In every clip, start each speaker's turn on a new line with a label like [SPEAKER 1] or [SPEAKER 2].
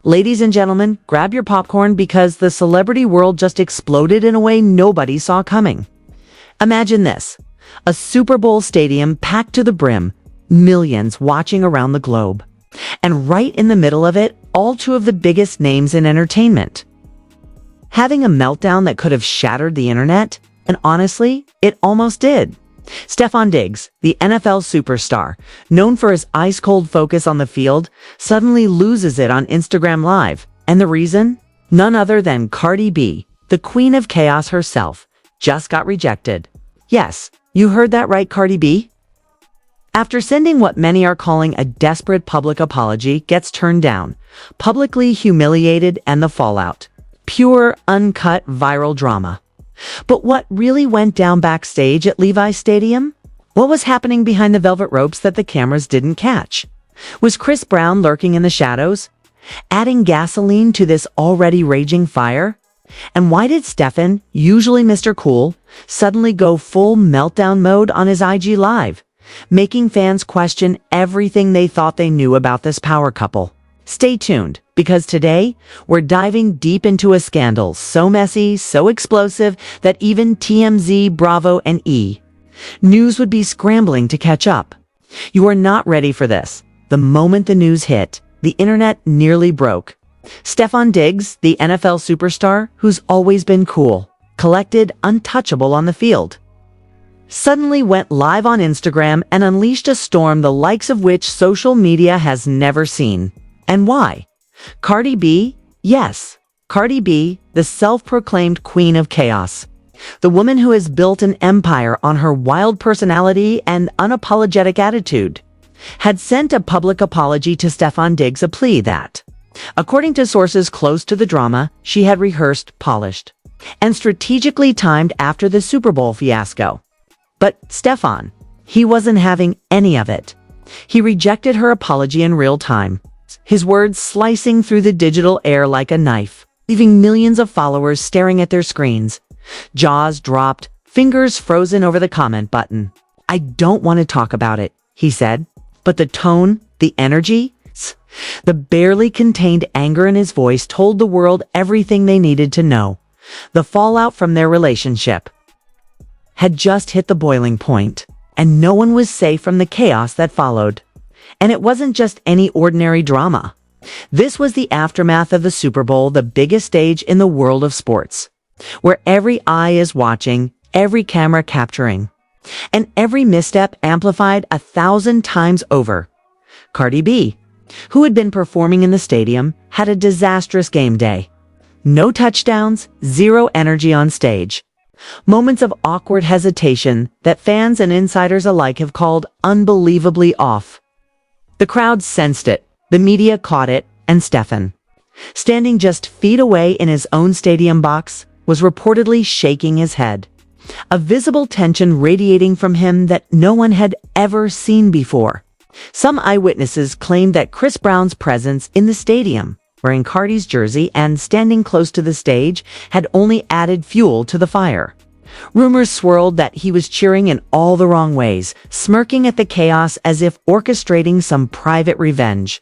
[SPEAKER 1] Ladies and gentlemen, grab your popcorn because the celebrity world just exploded in a way nobody saw coming. Imagine this: a Super Bowl stadium packed to the brim, millions watching around the globe. And right in the middle of it, all two of the biggest names in entertainment. Having a meltdown that could have shattered the internet, and honestly, it almost did. Stefon Diggs, the NFL superstar, known for his ice-cold focus on the field, suddenly loses it on Instagram Live. And the reason? None other than Cardi B, the queen of chaos herself, just got rejected. Yes, you heard that right, Cardi B. After sending what many are calling a desperate public apology, gets turned down, publicly humiliated, and the fallout. Pure, uncut, viral drama. But what really went down backstage at Levi's Stadium? What was happening behind the velvet ropes that the cameras didn't catch? Was Chris Brown lurking in the shadows, adding gasoline to this already raging fire? And why did Stefon, usually Mr. Cool, suddenly go full meltdown mode on his IG Live, making fans question everything they thought they knew about this power couple? Stay tuned, because today, we're diving deep into a scandal so messy, so explosive, that even TMZ, Bravo, and E! News would be scrambling to catch up. You are not ready for this. The moment the news hit, the internet nearly broke. Stefon Diggs, the NFL superstar, who's always been cool, collected, untouchable on the field, suddenly went live on Instagram and unleashed a storm the likes of which social media has never seen. And why? Cardi B? Yes, Cardi B, the self-proclaimed queen of chaos. The woman who has built an empire on her wild personality and unapologetic attitude, had sent a public apology to Stefon Diggs, a plea that, according to sources close to the drama, she had rehearsed, polished, and strategically timed after the Super Bowl fiasco. But Stefon, he wasn't having any of it. He rejected her apology in real time, his words slicing through the digital air like a knife, leaving millions of followers staring at their screens, jaws dropped, fingers frozen over the comment button. "I don't want to talk about it," he said, but the tone, the energy, the barely contained anger in his voice told the world everything they needed to know. The fallout from their relationship had just hit the boiling point, and no one was safe from the chaos that followed. And it wasn't just any ordinary drama. This was the aftermath of the Super Bowl, the biggest stage in the world of sports, where every eye is watching, every camera capturing, and every misstep amplified 1,000 times over. Cardi B, who had been performing in the stadium, had a disastrous game day. No touchdowns, zero energy on stage. Moments of awkward hesitation that fans and insiders alike have called unbelievably off. The crowd sensed it, the media caught it, and Stefon, standing just feet away in his own stadium box, was reportedly shaking his head. A visible tension radiating from him that no one had ever seen before. Some eyewitnesses claimed that Chris Brown's presence in the stadium, wearing Cardi's jersey and standing close to the stage, had only added fuel to the fire. Rumors swirled that he was cheering in all the wrong ways, smirking at the chaos as if orchestrating some private revenge.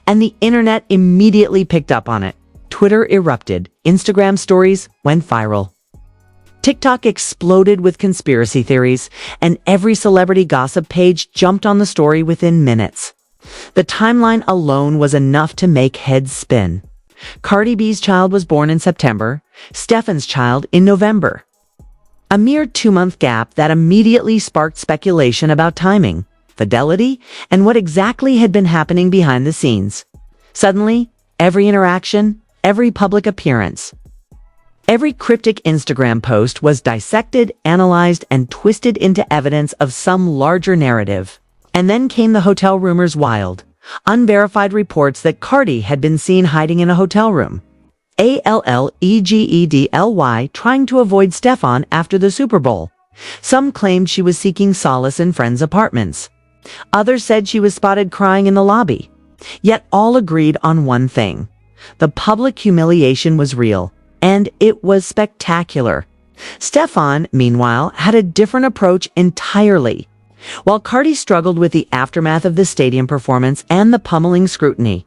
[SPEAKER 1] And the internet immediately picked up on it. Twitter erupted, Instagram stories went viral. TikTok exploded with conspiracy theories, and every celebrity gossip page jumped on the story within minutes. The timeline alone was enough to make heads spin. Cardi B's child was born in September, Stefon's child in November. A mere 2-month gap that immediately sparked speculation about timing, fidelity, and what exactly had been happening behind the scenes. Suddenly, every interaction, every public appearance, every cryptic Instagram post was dissected, analyzed, and twisted into evidence of some larger narrative. And then came the hotel rumors, wild, unverified reports that Cardi had been seen hiding in a hotel room. Allegedly trying to avoid Stefon after the Super Bowl. Some claimed she was seeking solace in friends' apartments. Others said she was spotted crying in the lobby. Yet all agreed on one thing. The public humiliation was real, and it was spectacular. Stefon, meanwhile, had a different approach entirely. While Cardi struggled with the aftermath of the stadium performance and the pummeling scrutiny,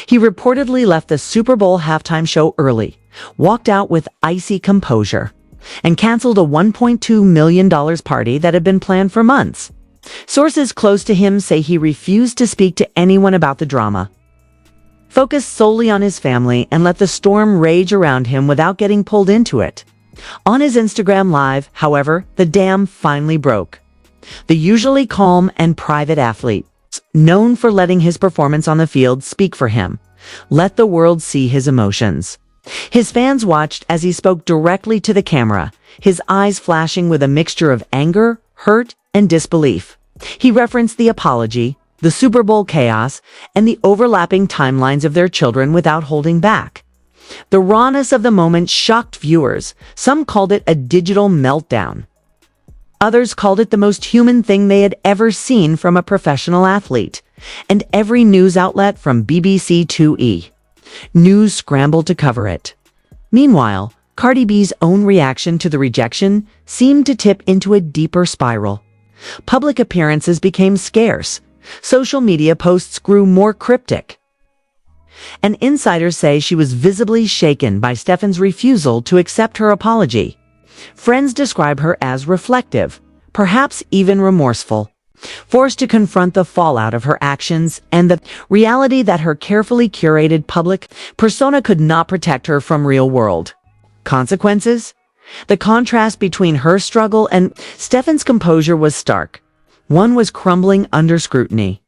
[SPEAKER 1] He reportedly left the Super Bowl halftime show early, walked out with icy composure, and canceled a $1.2 million party that had been planned for months. Sources close to him say he refused to speak to anyone about the drama, focused solely on his family, and let the storm rage around him without getting pulled into it. On his Instagram Live, however, the dam finally broke. The usually calm and private athlete, known for letting his performance on the field speak for him, let the world see his emotions. His fans watched as he spoke directly to the camera, his eyes flashing with a mixture of anger, hurt, and disbelief. He referenced the apology, the Super Bowl chaos, and the overlapping timelines of their children without holding back. The rawness of the moment shocked viewers. Some called it a digital meltdown. Others called it the most human thing they had ever seen from a professional athlete. And every news outlet from BBC to E! News scrambled to cover it. Meanwhile, Cardi B's own reaction to the rejection seemed to tip into a deeper spiral. Public appearances became scarce. Social media posts grew more cryptic. And insiders say she was visibly shaken by Stefon's refusal to accept her apology. Friends describe her as reflective, perhaps even remorseful, forced to confront the fallout of her actions and the reality that her carefully curated public persona could not protect her from real-world consequences. The contrast between her struggle and Stefon's composure was stark. One was crumbling under scrutiny,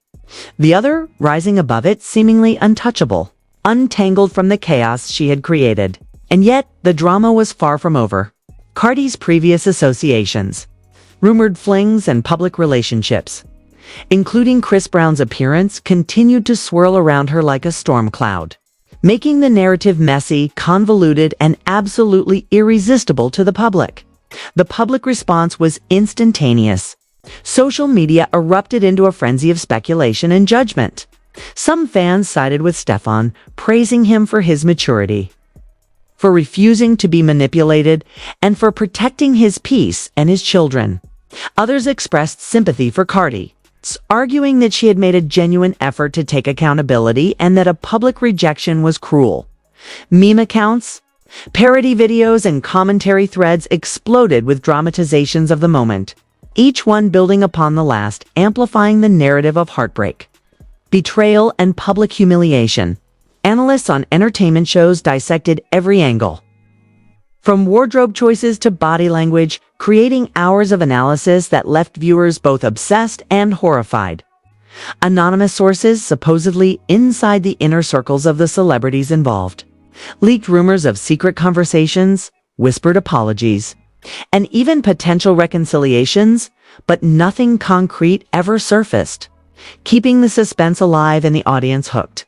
[SPEAKER 1] the other rising above it, seemingly untouchable, untangled from the chaos she had created. And yet, the drama was far from over. Cardi's previous associations, rumored flings, and public relationships, including Chris Brown's appearance, continued to swirl around her like a storm cloud, making the narrative messy, convoluted, and absolutely irresistible to the public. The public response was instantaneous. Social media erupted into a frenzy of speculation and judgment. Some fans sided with Stefon, praising him for his maturity, for refusing to be manipulated, and for protecting his peace and his children. Others expressed sympathy for Cardi, arguing that she had made a genuine effort to take accountability and that a public rejection was cruel. Meme accounts, parody videos, and commentary threads exploded with dramatizations of the moment, each one building upon the last, amplifying the narrative of heartbreak, betrayal, and public humiliation. Analysts on entertainment shows dissected every angle, from wardrobe choices to body language, creating hours of analysis that left viewers both obsessed and horrified. Anonymous sources, supposedly inside the inner circles of the celebrities involved, leaked rumors of secret conversations, whispered apologies, and even potential reconciliations, but nothing concrete ever surfaced, keeping the suspense alive and the audience hooked.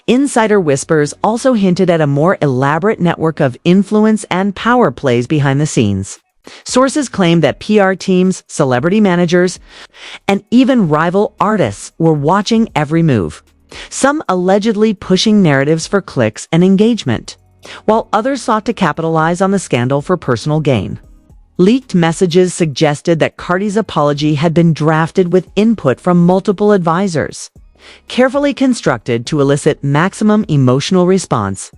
[SPEAKER 1] Insider whispers also hinted at a more elaborate network of influence and power plays behind the scenes. Sources claimed that PR teams, celebrity managers, and even rival artists were watching every move, some allegedly pushing narratives for clicks and engagement, while others sought to capitalize on the scandal for personal gain. Leaked messages suggested that Cardi's apology had been drafted with input from multiple advisors, carefully constructed to elicit maximum emotional response,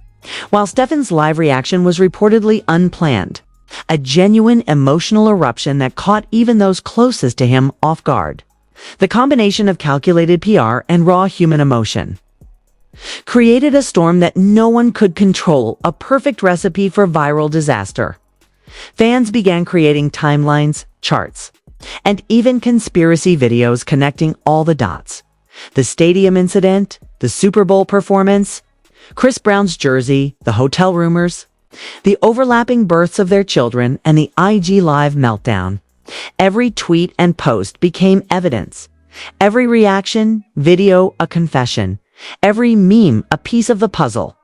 [SPEAKER 1] while Stefon's live reaction was reportedly unplanned, a genuine emotional eruption that caught even those closest to him off guard. The combination of calculated PR and raw human emotion created a storm that no one could control, a perfect recipe for viral disaster. Fans began creating timelines, charts, and even conspiracy videos connecting all the dots. The stadium incident, the Super Bowl performance, Chris Brown's jersey, the hotel rumors, the overlapping births of their children, and the IG Live meltdown. Every tweet and post became evidence. Every reaction, video, a confession. Every meme, a piece of the puzzle.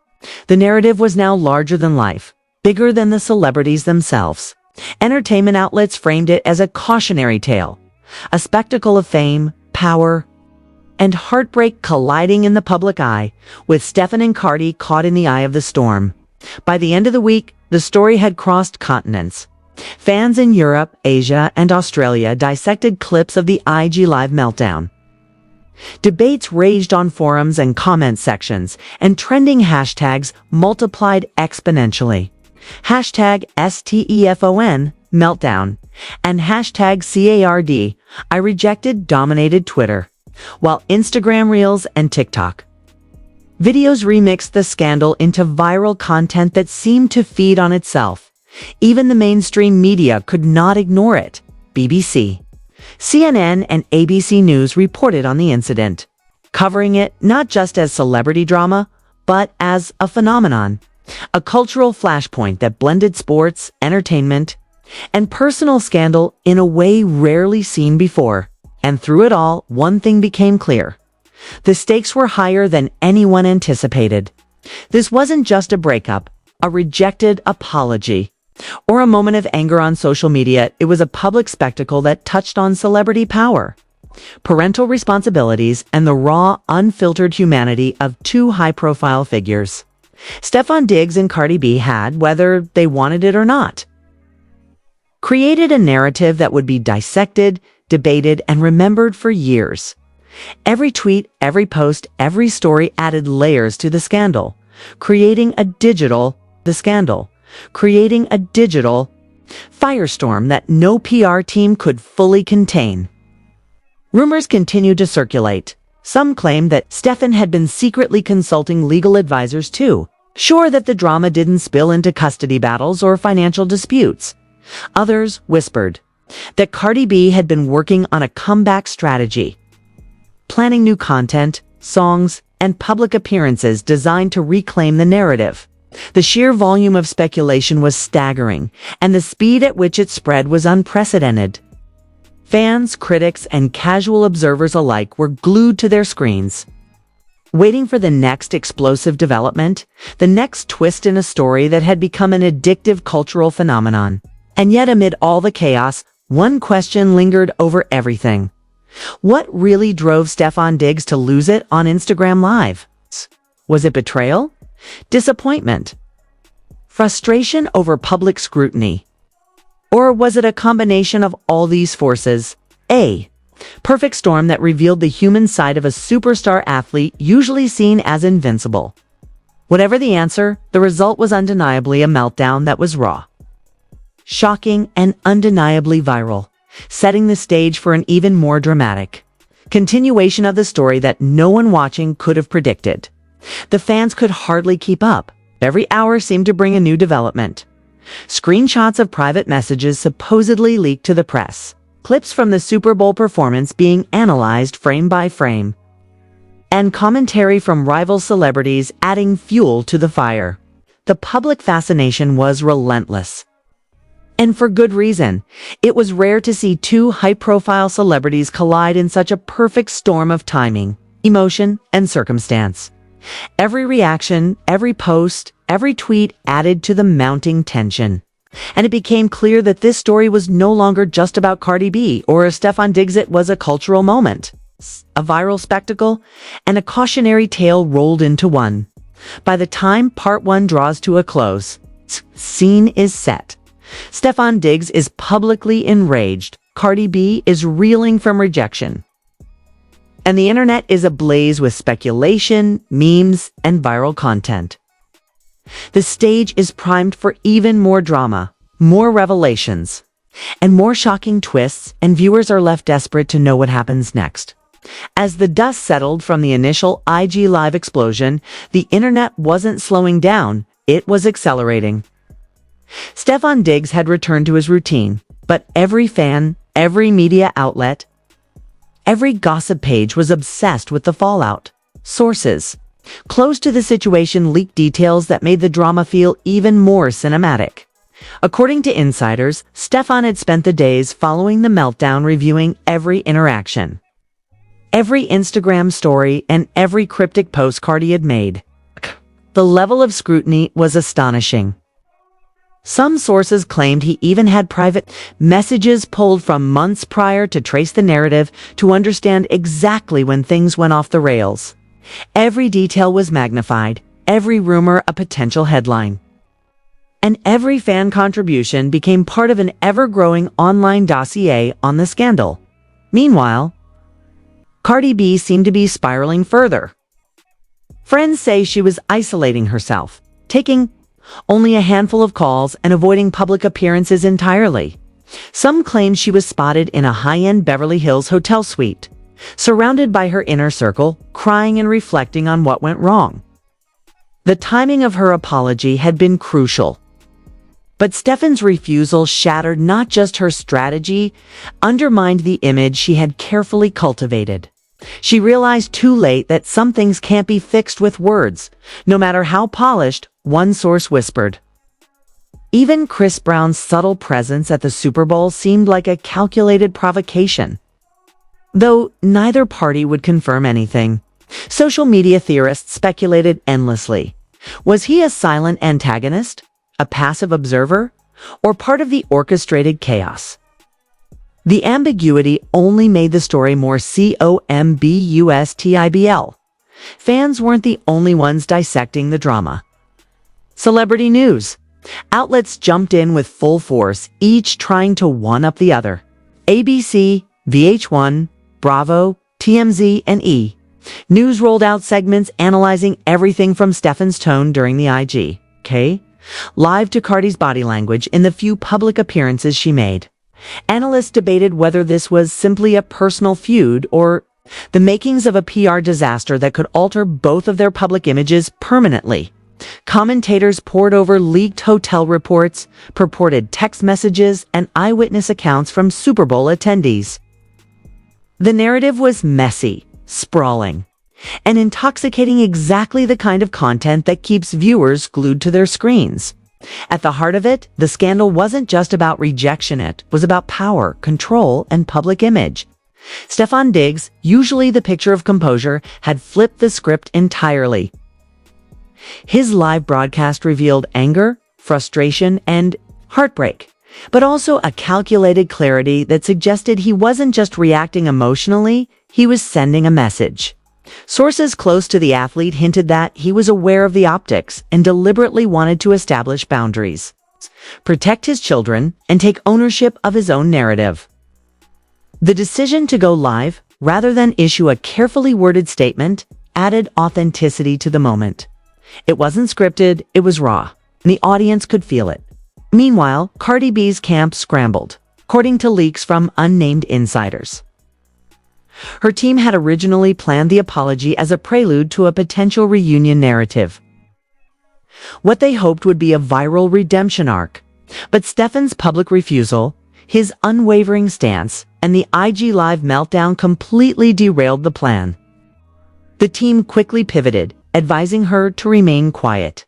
[SPEAKER 1] The narrative was now larger than life, bigger than the celebrities themselves. Entertainment outlets framed it as a cautionary tale, a spectacle of fame, power, and heartbreak colliding in the public eye, with Stefon and Cardi caught in the eye of the storm. By the end of the week, the story had crossed continents. Fans in Europe, Asia, and Australia dissected clips of the IG Live meltdown, Debates raged on forums and comment sections, and trending hashtags multiplied exponentially. Hashtag STEFON, meltdown, and hashtag CARD, I rejected, dominated Twitter, while Instagram Reels and TikTok videos remixed the scandal into viral content that seemed to feed on itself. Even the mainstream media could not ignore it. BBC, CNN, and ABC News reported on the incident, covering it not just as celebrity drama, but as a phenomenon, a cultural flashpoint that blended sports, entertainment, and personal scandal in a way rarely seen before. And through it all, one thing became clear. The stakes were higher than anyone anticipated. This wasn't just a breakup, a rejected apology, or a moment of anger on social media. It was a public spectacle that touched on celebrity power, parental responsibilities, and the raw, unfiltered humanity of two high-profile figures. Stefon Diggs and Cardi B had, whether they wanted it or not, created a narrative that would be dissected, debated, and remembered for years. Every tweet, every post, every story added layers to the scandal, creating a digital firestorm that no PR team could fully contain. Rumors continued to circulate. Some claimed that Stefon had been secretly consulting legal advisors too, sure that the drama didn't spill into custody battles or financial disputes. Others whispered that Cardi B had been working on a comeback strategy, planning new content, songs, and public appearances designed to reclaim the narrative. The sheer volume of speculation was staggering, and the speed at which it spread was unprecedented. Fans, critics, and casual observers alike were glued to their screens, waiting for the next explosive development, the next twist in a story that had become an addictive cultural phenomenon. And yet, amid all the chaos, one question lingered over everything. What really drove Stefon Diggs to lose it on Instagram Live? Was it betrayal? Disappointment? Frustration over public scrutiny? Or was it a combination of all these forces? A perfect storm that revealed the human side of a superstar athlete usually seen as invincible. Whatever the answer, the result was undeniably a meltdown that was raw, shocking, and undeniably viral, setting the stage for an even more dramatic continuation of the story that no one watching could have predicted. The fans could hardly keep up. Every hour seemed to bring a new development. Screenshots of private messages supposedly leaked to the press, clips from the Super Bowl performance being analyzed frame by frame, and commentary from rival celebrities adding fuel to the fire. The public fascination was relentless. And for good reason. It was rare to see two high-profile celebrities collide in such a perfect storm of timing, emotion, and circumstance. Every reaction, every post, every tweet added to the mounting tension. And it became clear that this story was no longer just about Cardi B or Stefon Diggs. It was a cultural moment, a viral spectacle, and a cautionary tale rolled into one. By the time part one draws to a close, scene is set. Stefon Diggs is publicly enraged. Cardi B is reeling from rejection. And the internet is ablaze with speculation, memes, and viral content. The stage is primed for even more drama, more revelations, and more shocking twists, and viewers are left desperate to know what happens next. As the dust settled from the initial IG Live explosion, the internet wasn't slowing down, it was accelerating. Stefon Diggs had returned to his routine, but every fan, every media outlet, every gossip page was obsessed with the fallout. Sources close to the situation leaked details that made the drama feel even more cinematic. According to insiders, Stefon had spent the days following the meltdown reviewing every interaction, every Instagram story, and every cryptic post Cardi had made. The level of scrutiny was astonishing. Some sources claimed he even had private messages pulled from months prior to trace the narrative, to understand exactly when things went off the rails. Every detail was magnified, every rumor a potential headline. And every fan contribution became part of an ever-growing online dossier on the scandal. Meanwhile, Cardi B seemed to be spiraling further. Friends say she was isolating herself, taking only a handful of calls and avoiding public appearances entirely. Some claim she was spotted in a high-end Beverly Hills hotel suite, surrounded by her inner circle, crying and reflecting on what went wrong. The timing of her apology had been crucial. But Stefon's refusal shattered not just her strategy, undermined the image she had carefully cultivated. She realized too late that some things can't be fixed with words, no matter how polished, one source whispered. Even Chris Brown's subtle presence at the Super Bowl seemed like a calculated provocation. Though neither party would confirm anything, social media theorists speculated endlessly. Was he a silent antagonist, a passive observer, or part of the orchestrated chaos? The ambiguity only made the story more combustibl. Fans weren't the only ones dissecting the drama. Celebrity news. Outlets jumped in with full force, each trying to one-up the other. ABC, VH1, Bravo, TMZ, and E! News rolled out segments analyzing everything from Stefon's tone during the IGK live to Cardi's body language in the few public appearances she made. Analysts debated whether this was simply a personal feud or the makings of a PR disaster that could alter both of their public images permanently. Commentators pored over leaked hotel reports, purported text messages, and eyewitness accounts from Super Bowl attendees. The narrative was messy, sprawling, and intoxicating, exactly the kind of content that keeps viewers glued to their screens. At the heart of it, the scandal wasn't just about rejection, it was about power, control, and public image. Stefon Diggs, usually the picture of composure, had flipped the script entirely. His live broadcast revealed anger, frustration, and heartbreak, but also a calculated clarity that suggested he wasn't just reacting emotionally, he was sending a message. Sources close to the athlete hinted that he was aware of the optics and deliberately wanted to establish boundaries, protect his children, and take ownership of his own narrative. The decision to go live, rather than issue a carefully worded statement, added authenticity to the moment. It wasn't scripted, it was raw, and the audience could feel it. Meanwhile, Cardi B's camp scrambled, according to leaks from unnamed insiders. Her team had originally planned the apology as a prelude to a potential reunion narrative, what they hoped would be a viral redemption arc. But Stefon's public refusal, his unwavering stance, and the IG Live meltdown completely derailed the plan. The team quickly pivoted, advising her to remain quiet,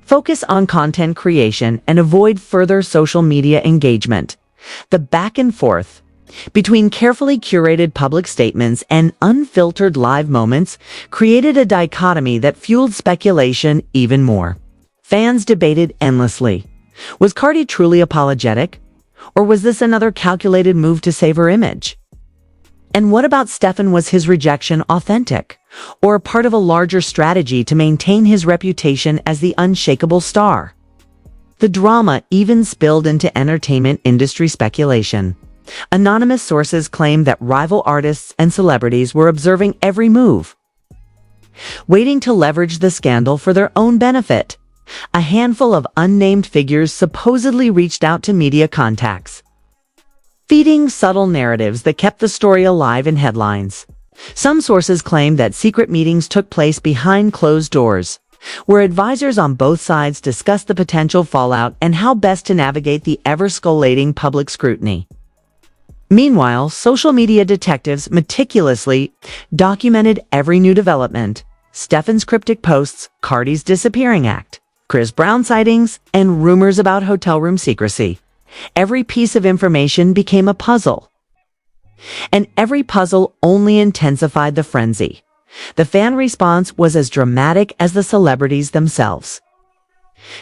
[SPEAKER 1] focus on content creation, and avoid further social media engagement. The back and forth between carefully curated public statements and unfiltered live moments created a dichotomy that fueled speculation even more. Fans debated endlessly. Was Cardi truly apologetic? Or was this another calculated move to save her image? And what about Stefon? Was his rejection authentic, or a part of a larger strategy to maintain his reputation as the unshakable star? The drama even spilled into entertainment industry speculation. Anonymous sources claimed that rival artists and celebrities were observing every move, waiting to leverage the scandal for their own benefit. A handful of unnamed figures supposedly reached out to media contacts, feeding subtle narratives that kept the story alive in headlines. Some sources claimed that secret meetings took place behind closed doors, where advisors on both sides discussed the potential fallout and how best to navigate the ever-escalating public scrutiny. Meanwhile, social media detectives meticulously documented every new development: Stefon's cryptic posts, Cardi's disappearing act, Chris Brown sightings, and rumors about hotel room secrecy. Every piece of information became a puzzle, and every puzzle only intensified the frenzy. The fan response was as dramatic as the celebrities themselves.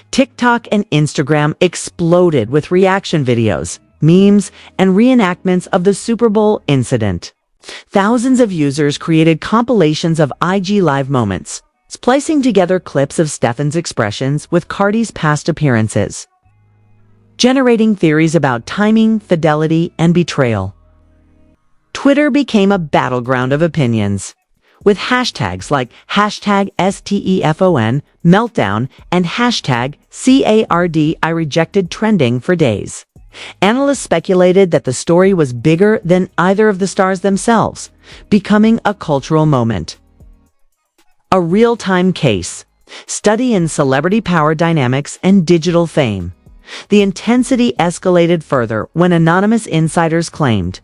[SPEAKER 1] TikTok and Instagram exploded with reaction videos, memes, and reenactments of the Super Bowl incident. Thousands of users created compilations of IG Live moments, splicing together clips of Stefon's expressions with Cardi's past appearances, generating theories about timing, fidelity, and betrayal. Twitter became a battleground of opinions, with hashtags like hashtag STEFON, meltdown, and hashtag CARD I rejected trending for days. Analysts speculated that the story was bigger than either of the stars themselves, becoming a cultural moment. A real-time case, study in celebrity power dynamics and digital fame. The intensity escalated further when anonymous insiders claimed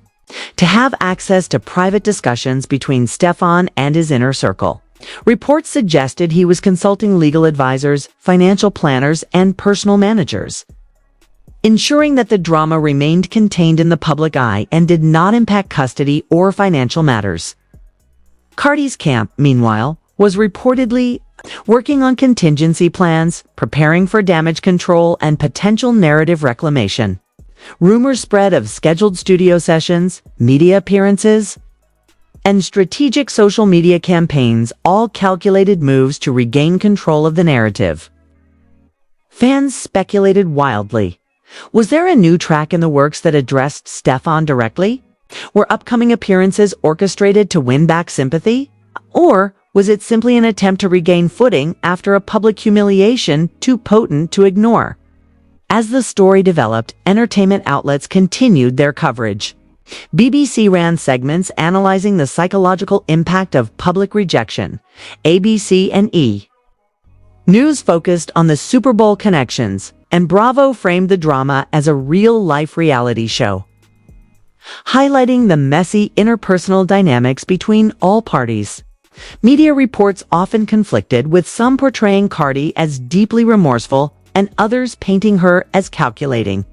[SPEAKER 1] to have access to private discussions between Stefon and his inner circle. Reports suggested he was consulting legal advisors, financial planners, and personal managers, ensuring that the drama remained contained in the public eye and did not impact custody or financial matters. Cardi's camp, meanwhile, was reportedly working on contingency plans, preparing for damage control and potential narrative reclamation. Rumors spread of scheduled studio sessions, media appearances, and strategic social media campaigns, all calculated moves to regain control of the narrative. Fans speculated wildly. Was there a new track in the works that addressed Stefon directly? Were upcoming appearances orchestrated to win back sympathy? Or was it simply an attempt to regain footing after a public humiliation too potent to ignore? As the story developed, entertainment outlets continued their coverage. BBC ran segments analyzing the psychological impact of public rejection. ABC and E! News focused on the Super Bowl connections, and Bravo framed the drama as a real-life reality show, highlighting the messy interpersonal dynamics between all parties. Media reports often conflicted, with some portraying Cardi as deeply remorseful and others painting her as calculating,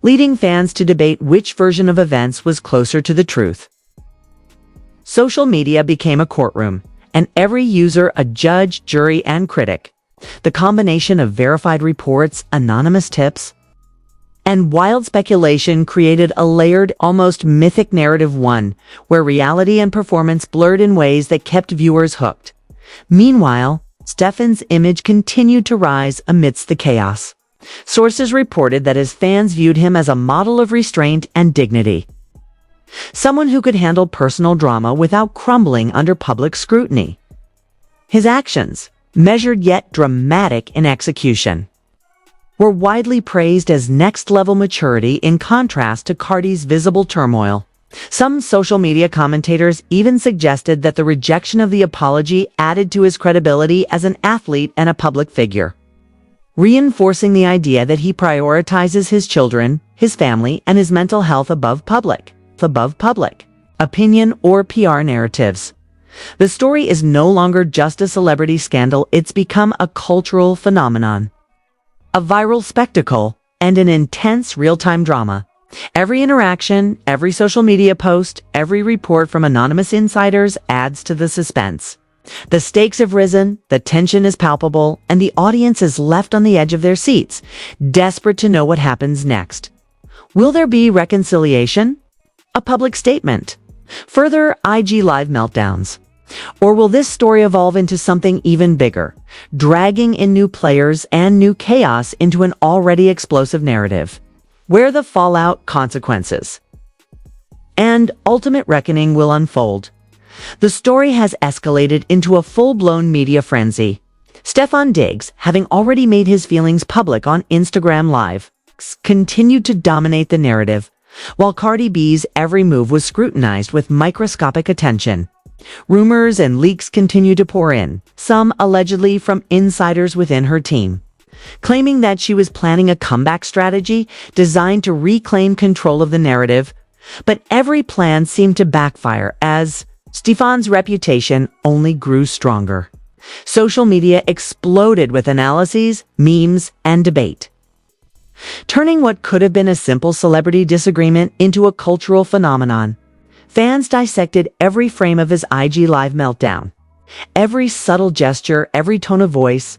[SPEAKER 1] leading fans to debate which version of events was closer to the truth. Social media became a courtroom, and every user a judge, jury, and critic. The combination of verified reports, anonymous tips, and wild speculation created a layered, almost mythic narrative, one where reality and performance blurred in ways that kept viewers hooked. Meanwhile, Stefon's image continued to rise amidst the chaos. Sources reported that his fans viewed him as a model of restraint and dignity, someone who could handle personal drama without crumbling under public scrutiny. His actions, measured yet dramatic in execution, were widely praised as next-level maturity in contrast to Cardi's visible turmoil. Some social media commentators even suggested that the rejection of the apology added to his credibility as an athlete and a public figure, reinforcing the idea that he prioritizes his children, his family, and his mental health above public opinion or PR narratives. The story is no longer just a celebrity scandal, it's become a cultural phenomenon, a viral spectacle, and an intense real-time drama. Every interaction, every social media post, every report from anonymous insiders adds to the suspense. The stakes have risen, the tension is palpable, and the audience is left on the edge of their seats, desperate to know what happens next. Will there be reconciliation? A public statement? Further IG Live meltdowns? Or will this story evolve into something even bigger, dragging in new players and new chaos into an already explosive narrative, where the fallout, consequences, and ultimate reckoning will unfold? The story has escalated into a full-blown media frenzy. Stefon Diggs, having already made his feelings public on Instagram Live, continued to dominate the narrative, while Cardi B's every move was scrutinized with microscopic attention. Rumors and leaks continued to pour in, some allegedly from insiders within her team, claiming that she was planning a comeback strategy designed to reclaim control of the narrative. But every plan seemed to backfire as Stefon's reputation only grew stronger. Social media exploded with analyses, memes, and debate, turning what could have been a simple celebrity disagreement into a cultural phenomenon. Fans dissected every frame of his IG Live meltdown, every subtle gesture, every tone of voice,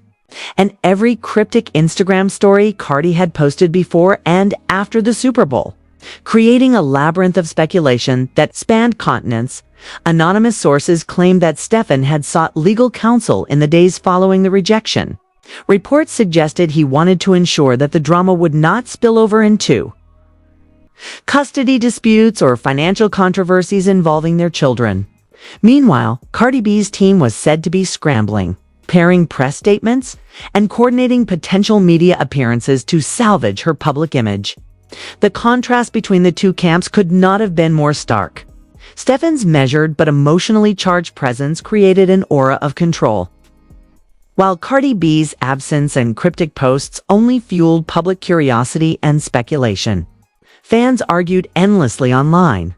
[SPEAKER 1] and every cryptic Instagram story Cardi had posted before and after the Super Bowl, creating a labyrinth of speculation that spanned continents. Anonymous sources claimed that Stefon had sought legal counsel in the days following the rejection. Reports suggested he wanted to ensure that the drama would not spill over into custody disputes, or financial controversies involving their children. Meanwhile, Cardi B's team was said to be scrambling, preparing press statements, and coordinating potential media appearances to salvage her public image. The contrast between the two camps could not have been more stark. Stefon's measured but emotionally charged presence created an aura of control, while Cardi B's absence and cryptic posts only fueled public curiosity and speculation. Fans argued endlessly online.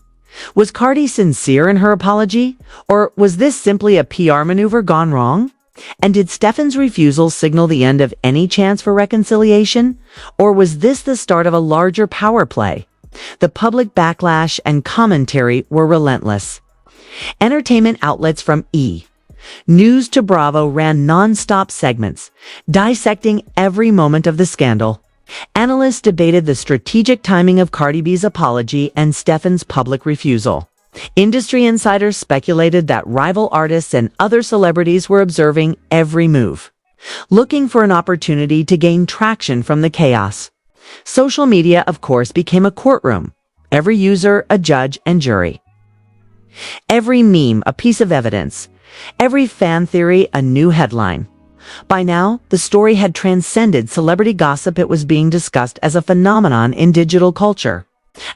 [SPEAKER 1] Was Cardi sincere in her apology, or was this simply a PR maneuver gone wrong? And did Stefon's refusal signal the end of any chance for reconciliation, or was this the start of a larger power play? The public backlash and commentary were relentless. Entertainment outlets from News to Bravo ran non-stop segments, dissecting every moment of the scandal. Analysts debated the strategic timing of Cardi B's apology and Stefon's public refusal. Industry insiders speculated that rival artists and other celebrities were observing every move, looking for an opportunity to gain traction from the chaos. Social media, of course, became a courtroom, every user a judge and jury. Every meme a piece of evidence, every fan theory a new headline. By now, the story had transcended celebrity gossip. It was being discussed as a phenomenon in digital culture,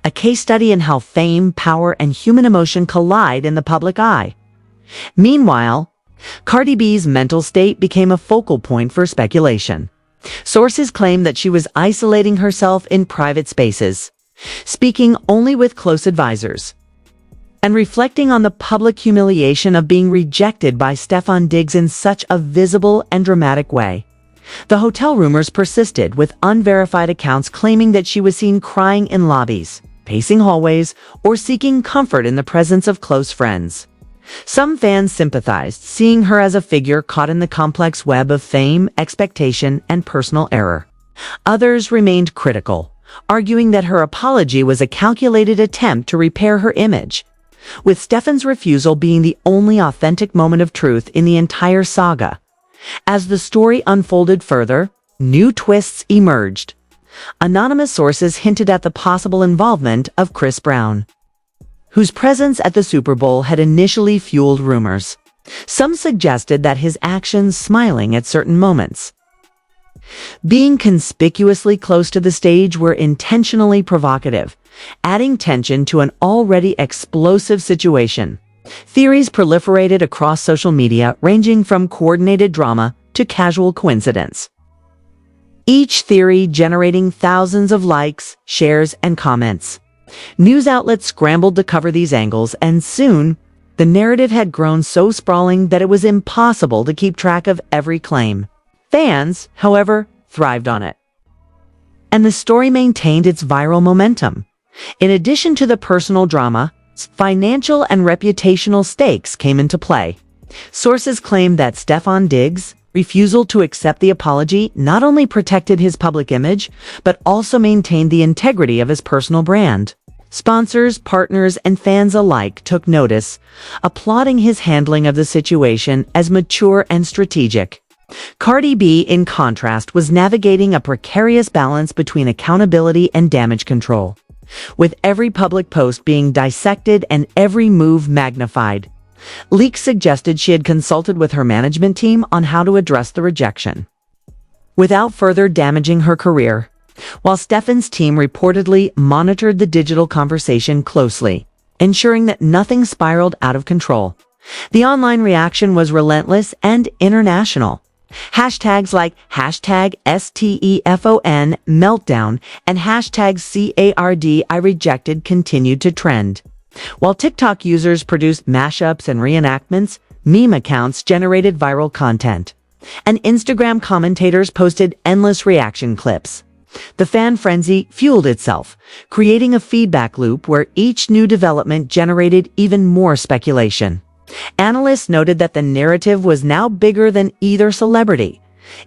[SPEAKER 1] a case study in how fame, power, and human emotion collide in the public eye. Meanwhile, Cardi B's mental state became a focal point for speculation. Sources claim that she was isolating herself in private spaces, speaking only with close advisors, and reflecting on the public humiliation of being rejected by Stefon Diggs in such a visible and dramatic way. The hotel rumors persisted, with unverified accounts claiming that she was seen crying in lobbies, pacing hallways, or seeking comfort in the presence of close friends. Some fans sympathized, seeing her as a figure caught in the complex web of fame, expectation, and personal error. Others remained critical, arguing that her apology was a calculated attempt to repair her image, with Stefon's refusal being the only authentic moment of truth in the entire saga. As the story unfolded further, new twists emerged. Anonymous sources hinted at the possible involvement of Chris Brown, whose presence at the Super Bowl had initially fueled rumors. Some suggested that his actions, smiling at certain moments, being conspicuously close to the stage, were intentionally provocative, adding tension to an already explosive situation. Theories proliferated across social media, ranging from coordinated drama to casual coincidence, each theory generating thousands of likes, shares, and comments. News outlets scrambled to cover these angles, and soon, the narrative had grown so sprawling that it was impossible to keep track of every claim. Fans, however, thrived on it, and the story maintained its viral momentum. In addition to the personal drama, financial and reputational stakes came into play. Sources claimed that Stefon Diggs' refusal to accept the apology not only protected his public image, but also maintained the integrity of his personal brand. Sponsors, partners, and fans alike took notice, applauding his handling of the situation as mature and strategic. Cardi B, in contrast, was navigating a precarious balance between accountability and damage control, with every public post being dissected and every move magnified. Leaks suggested she had consulted with her management team on how to address the rejection, without further damaging her career, while Stefon's team reportedly monitored the digital conversation closely, ensuring that nothing spiraled out of control. The online reaction was relentless and international. Hashtags like hashtag #STEFON meltdown and hashtag CARD I rejected continued to trend. While TikTok users produced mashups and reenactments, meme accounts generated viral content, and Instagram commentators posted endless reaction clips. The fan frenzy fueled itself, creating a feedback loop where each new development generated even more speculation. Analysts noted that the narrative was now bigger than either celebrity,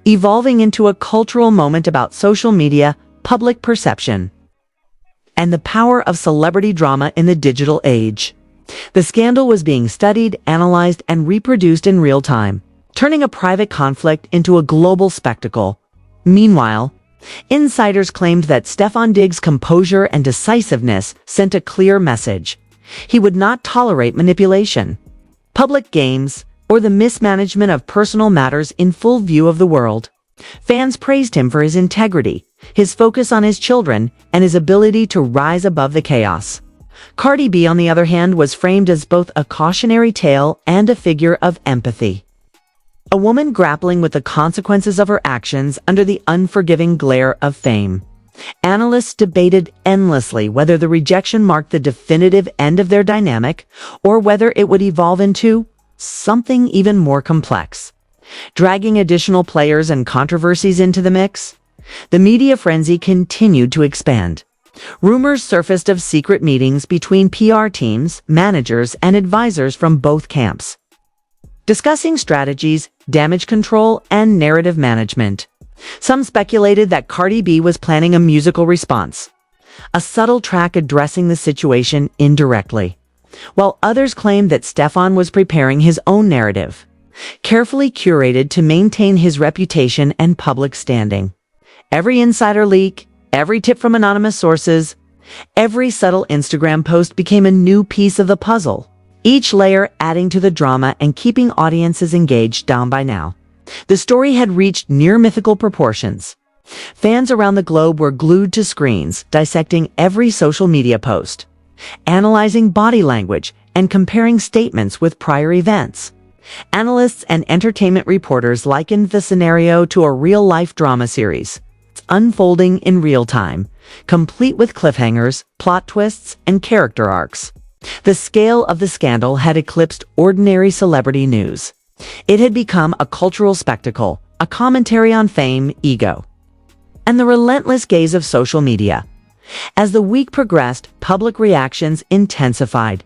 [SPEAKER 1] evolving into a cultural moment about social media, public perception, and the power of celebrity drama in the digital age. The scandal was being studied, analyzed, and reproduced in real time, turning a private conflict into a global spectacle. Meanwhile, Insiders claimed that Stefon Diggs' composure and decisiveness sent a clear message. He would not tolerate manipulation, public games, or the mismanagement of personal matters in full view of the world. Fans praised him for his integrity, his focus on his children, and his ability to rise above the chaos. Cardi B, on the other hand, was framed as both a cautionary tale and a figure of empathy. A woman grappling with the consequences of her actions under the unforgiving glare of fame. Analysts debated endlessly whether the rejection marked the definitive end of their dynamic or whether it would evolve into something even more complex. Dragging additional players and controversies into the mix, the media frenzy continued to expand. Rumors surfaced of secret meetings between PR teams, managers, and advisors from both camps, discussing strategies, damage control, and narrative management. Some speculated that Cardi B was planning a musical response, a subtle track addressing the situation indirectly, while others claimed that Stefon was preparing his own narrative, carefully curated to maintain his reputation and public standing. Every insider leak, every tip from anonymous sources, every subtle Instagram post became a new piece of the puzzle, each layer adding to the drama and keeping audiences engaged down by now. The story had reached near mythical proportions. Fans around the globe were glued to screens, dissecting every social media post, analyzing body language, and comparing statements with prior events. Analysts and entertainment reporters likened the scenario to a real-life drama series, unfolding in real time, complete with cliffhangers, plot twists, and character arcs. The scale of the scandal had eclipsed ordinary celebrity news. It had become a cultural spectacle, a commentary on fame, ego, and the relentless gaze of social media. As the week progressed, public reactions intensified.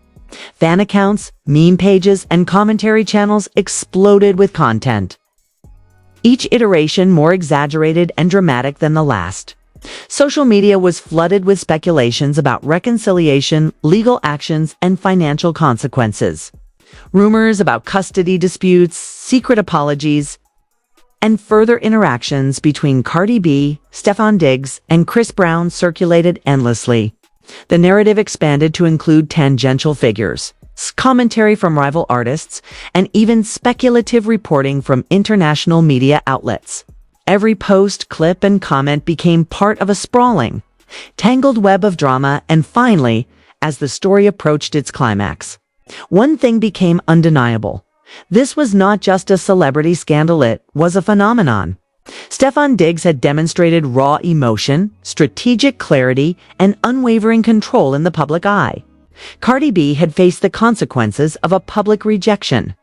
[SPEAKER 1] Fan accounts, meme pages, and commentary channels exploded with content, each iteration more exaggerated and dramatic than the last. Social media was flooded with speculations about reconciliation, legal actions, and financial consequences. Rumors about custody disputes, secret apologies, and further interactions between Cardi B, Stefon Diggs, and Chris Brown circulated endlessly. The narrative expanded to include tangential figures, commentary from rival artists, and even speculative reporting from international media outlets. Every post, clip, and comment became part of a sprawling, tangled web of drama, and finally, as the story approached its climax, one thing became undeniable. This was not just a celebrity scandal, it was a phenomenon. Stefon Diggs had demonstrated raw emotion, strategic clarity, and unwavering control in the public eye. Cardi B had faced the consequences of a public rejection,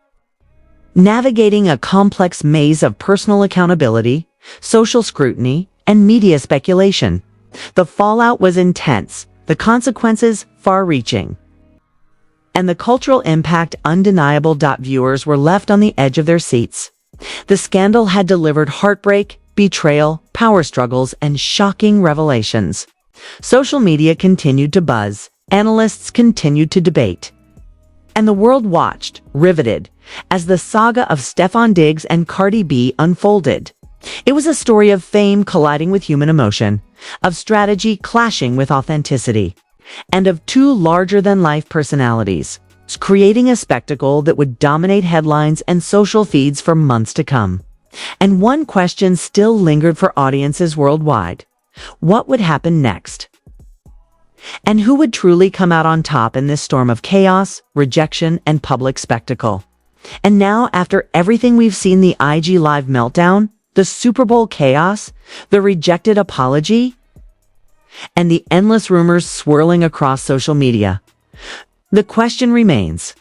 [SPEAKER 1] navigating a complex maze of personal accountability, social scrutiny, and media speculation. The fallout was intense, the consequences far-reaching, and the cultural impact undeniable. Viewers were left on the edge of their seats. The scandal had delivered heartbreak, betrayal, power struggles, and shocking revelations. Social media continued to buzz, analysts continued to debate, and the world watched, riveted, as the saga of Stefon Diggs and Cardi B unfolded. It was a story of fame colliding with human emotion, of strategy clashing with authenticity, and of two larger-than-life personalities, creating a spectacle that would dominate headlines and social feeds for months to come. And one question still lingered for audiences worldwide: what would happen next? And who would truly come out on top in this storm of chaos, rejection, and public spectacle? And now, after everything we've seen, the IG Live meltdown, the Super Bowl chaos, the rejected apology, and the endless rumors swirling across social media, the question remains,